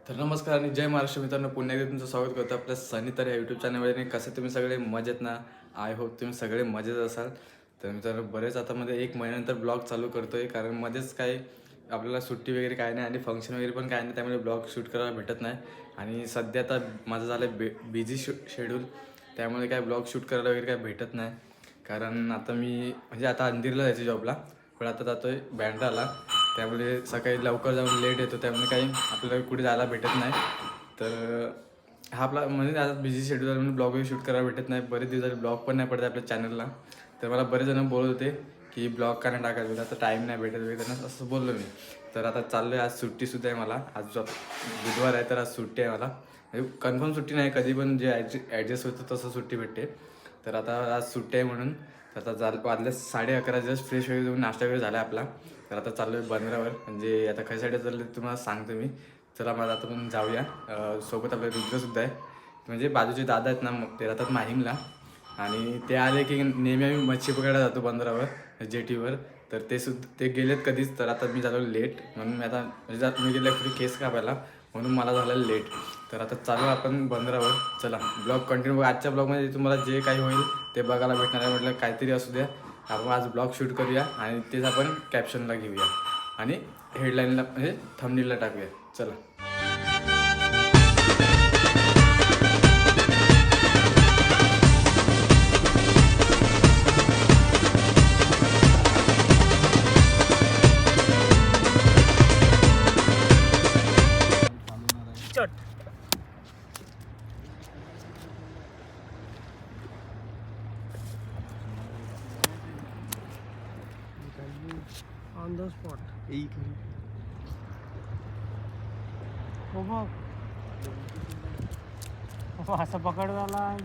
तर नमस्कार आणि जय महाराष्ट्र मित्रांनो, पुन्हा एकदा तुमचं स्वागत करतो आपल्या सनी तर या यूट्यूब चॅनलवर. कसे तुम्ही सगळे मजेत ना? आय होप तुम्ही सगळे मजेत असाल. तर मित्रांनो, बरेच आता मध्ये 1 महिन्यानंतर ब्लॉग चालू करतोय, कारण मध्येच काही आपल्याला सुट्टी वगैरे काय नाही आणि फंक्शन वगैरे पण काय नाही, त्यामुळे ब्लॉग शूट करायला भेटत नाही. आणि सध्या आता माझं झालं बिझी शेड्यूल, त्यामुळे काय ब्लॉग शूट करायला वगैरे काय भेटत नाही. कारण आता मी म्हणजे आता अंधेरीला जायचं जॉबला, पण आता जातोय बँड्राला, त्यामुळे सकाळी लवकर जाऊन लेट येतो, त्यामुळे काही आपल्याला कुठे जायला भेटत नाही. तर हा आपला म्हणजे आता बिझी शेड्यूल आहे म्हणून ब्लॉगही शूट करायला भेटत नाही. बरेच दिवस झाले ब्लॉग पण नाही पडत आपल्या चॅनलला. तर मला बरेच जण बोलत होते की ब्लॉग का नाही टाकायचं, आता टाईम नाही भेटत वगैरे, त्यांना असं बोललो मी. तर आता चाललो आहे, आज सुट्टीसुद्धा आहे मला. आज बुधवार आहे, तर आज सुट्टी आहे मला. म्हणजे कन्फर्म सुट्टी नाही, कधी पण जे ॲडजस्ट होतं तसं सुट्टी भेटते. तर आता आज सुट्टी आहे म्हणून तर आता वाजले 11:30. जस्ट फ्रेश वगैरे जाऊन नाश्ता वगैरे झाला आपला. तर आता चाललो आहे बंदरावर. म्हणजे आता कशासाठी चाललं तुम्हाला सांगतो मी. चला मला आता पण जाऊया. सोबत आपल्या रुद्रसुद्धा आहे, म्हणजे बाजूचे दादा आहेत ना, मग ते राहतात माहीमला. आणि ते आले की नेहमी आम्ही मच्छी पकडायला जातो बंदरावर जेटीवर. तर ते गेलेत कधीच, तर आता मी झालो लेट, म्हणून मी आता म्हणजे मी गेलो ॲक्च्युली केस कापायला, म्हणून मला झालं लेट. तर आता चालू आपण बंदरावर. चला ब्लॉग कंटिन्यू बघा. आजच्या ब्लॉगमध्ये तुम्हाला जे काही होईल ते बघायला भेटणार आहे. म्हटलं काहीतरी असू द्या, आपण आज ब्लॉग शूट करूया आणि तेच आपण कॅप्शनला घेऊया आणि हेडलाईनला म्हणजे थंबनेलला टाकूया. चला. On the spot. हो बघ, असं पकड झाला.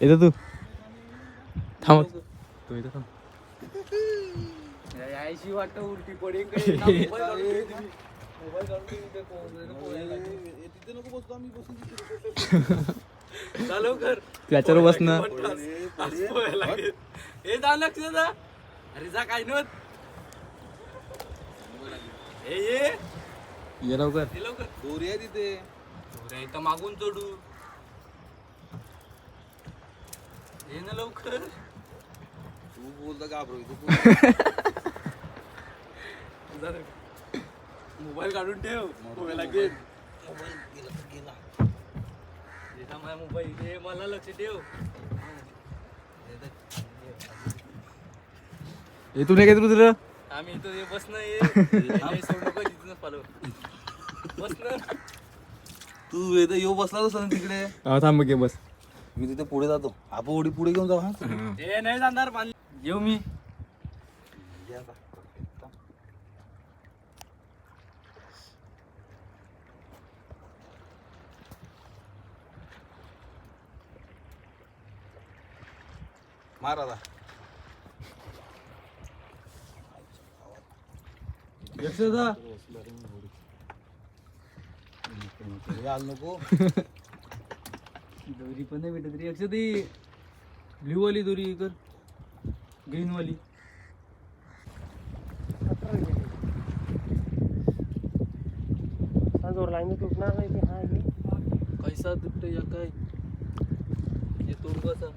येतो तू थांब, तू इथं थांब. यायची वाटत उलटी पडेल. त्याच्यावर बस ना. हे जा लक्ष जा. अरे जा काय नव्हत. ये लवकर. दोरी आहे तिथे. दोरी इथं मागून चढू. ये ना लवकर. तू बोलता घाबरू. मोबाईल काढून ठेव. मोबाईल लागेल. माझा मोबाईल दे, मला लक्ष ठेव. येतो नाही काय तुझं. आम्ही इथं ये बस नाही सोड नको तिथूनच पालो. बस ना तू येतं येऊ बसला ना तिकडे. थांब घे बस. मी तिथे पुढे जातो. आपण उडी पुढे घेऊन जाऊ. हा ते नाही जाणार पाणी. येऊ मी. मार आता. आल नको. दोरी पण नाही भेटत रे. अक्षदी ब्ल्यू वाली दोरी कर, ग्रीन वाली. लाईन तुटणार नाही ते. हा कैसा तुटत या काय हे तोड कसा.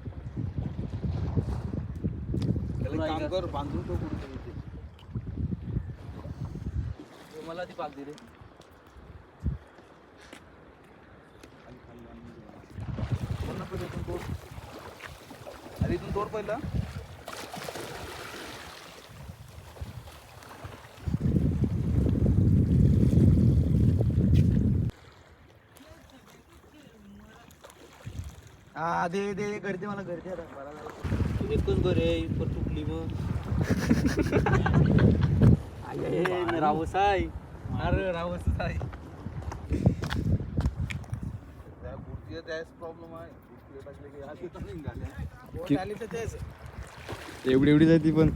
काम कर, बांधून तो कुठे मला ती पाक दे रे. अरे इथून तोड पहिला. हा दे दे करते मला घरचे तुम्ही पण बरे पर तुटली मग. रावसाई. अरे रावसाई. त्या बुटीचा त्याच प्रॉब्लेम आहे. आली तर तेच एवढी एवढीच आहे ती पण.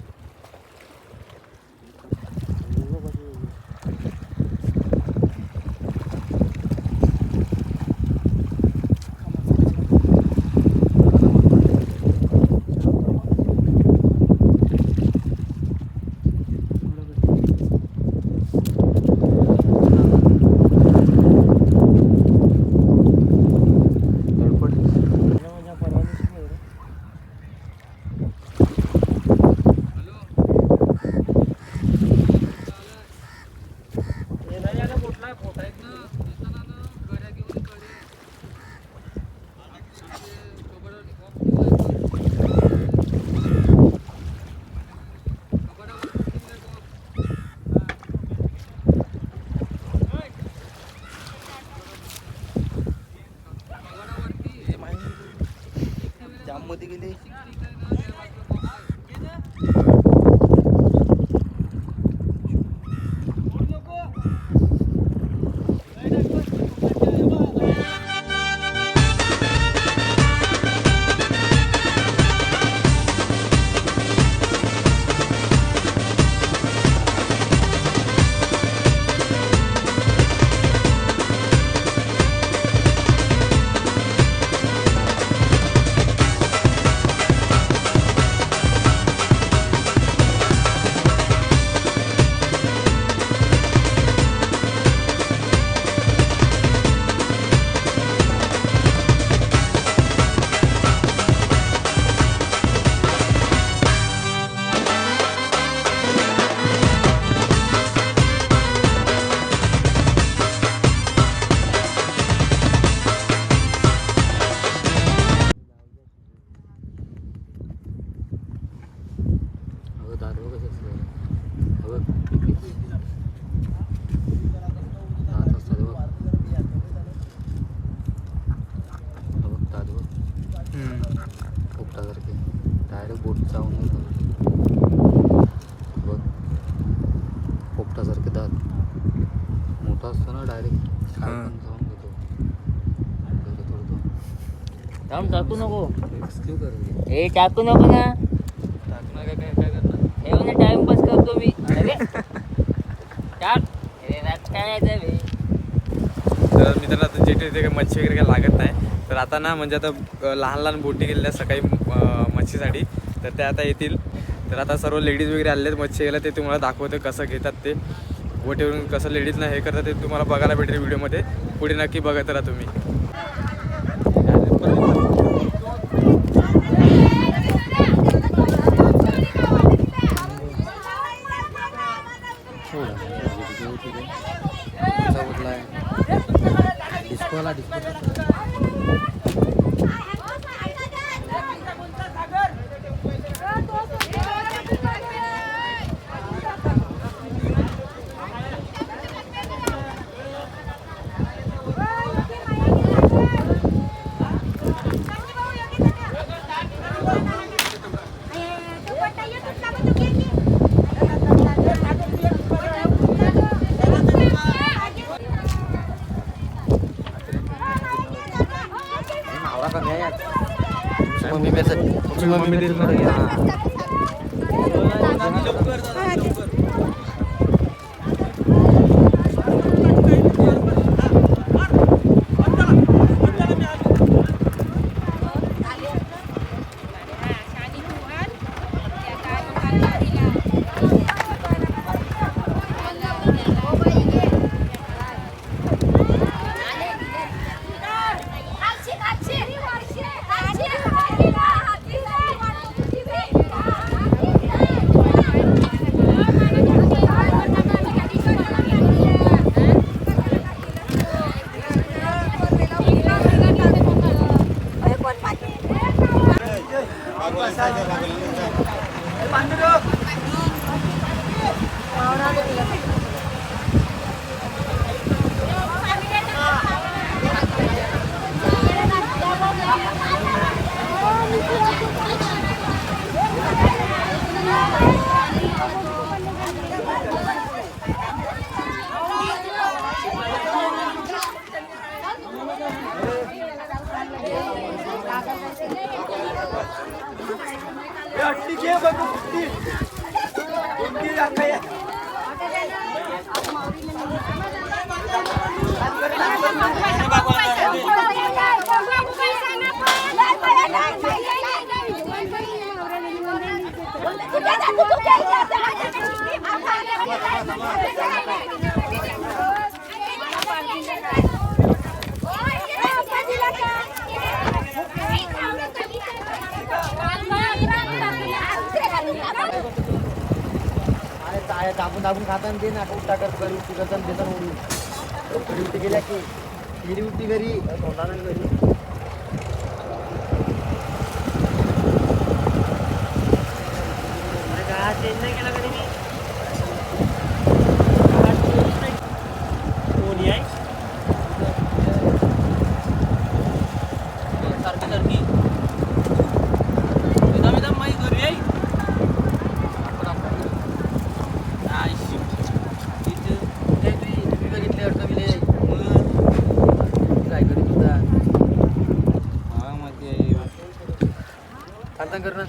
जाममध्ये गेले. डायरेक्ट बोट जाऊन बघ पोपटासारखे दात मोठा असतो ना डायरेक्ट जाऊन घेतो. थांब टाकू नको. एक्सक्यू कर ए टाकू नको ना. टाकू नका. काय करणार हे म्हणजे टाइमपास करतो मी. अरे टाक. अरे रात काय आहे बे. तर मित्रांनो आता जेथे तिथे काही मच्छी वगैरे काही लागत नाही. तर आता ना म्हणजे आता लहान लहान बोटी गेलेल्या सकाळी मच्छीसाठी, तर त्या आता येतील. तर आता सर्व लेडीज वगैरे आलेले आहेत मच्छी घ्यायला, ते तुम्हाला दाखवते कसं घेतात ते बोटीवरून, कसं लेडीजना हे करतात ते तुम्हाला बघायला भेटेल व्हिडिओमध्ये. पुढे नक्की बघत राहा तुम्ही. डिस्कोला मम्मी देईल ना. दाबून दाबून खाताना ते ना उठा कर करी उठती करताना देताना उडी करी उठती गेल्या की हिरी उठती घरी तोंडाला घरी चेंज नाही केला कधी मी कोणी आहे सारखी सारखी एकदम एकदम माही घरी आहे बघितले वाटतं मी काय करीत होता खातान कर ना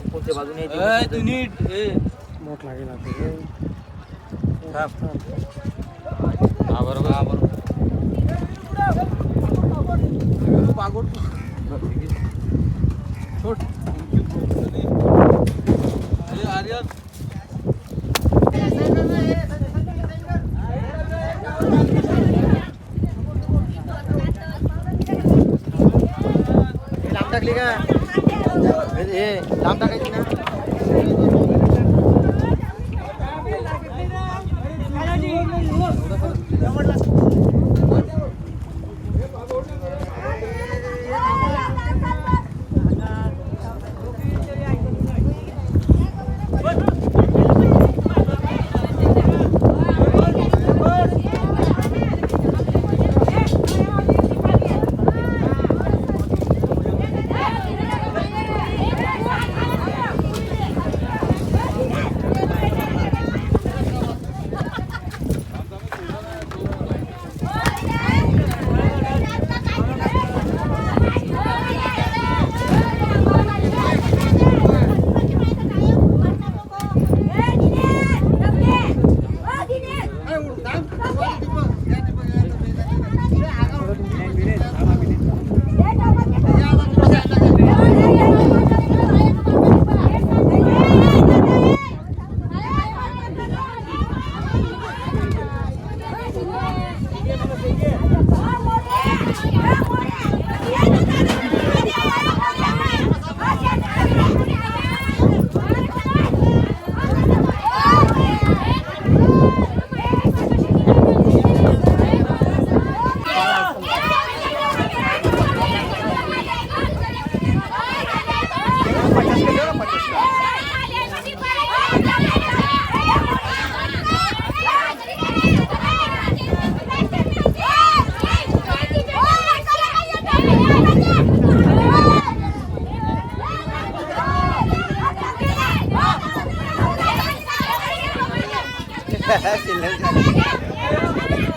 कोणत्या बाजूने तू नीट मोठ लागेल हा बरोबर हा बरोबर आर्यन लांब टाकली का हे लांब टाकायची ना शिल्लक झाली.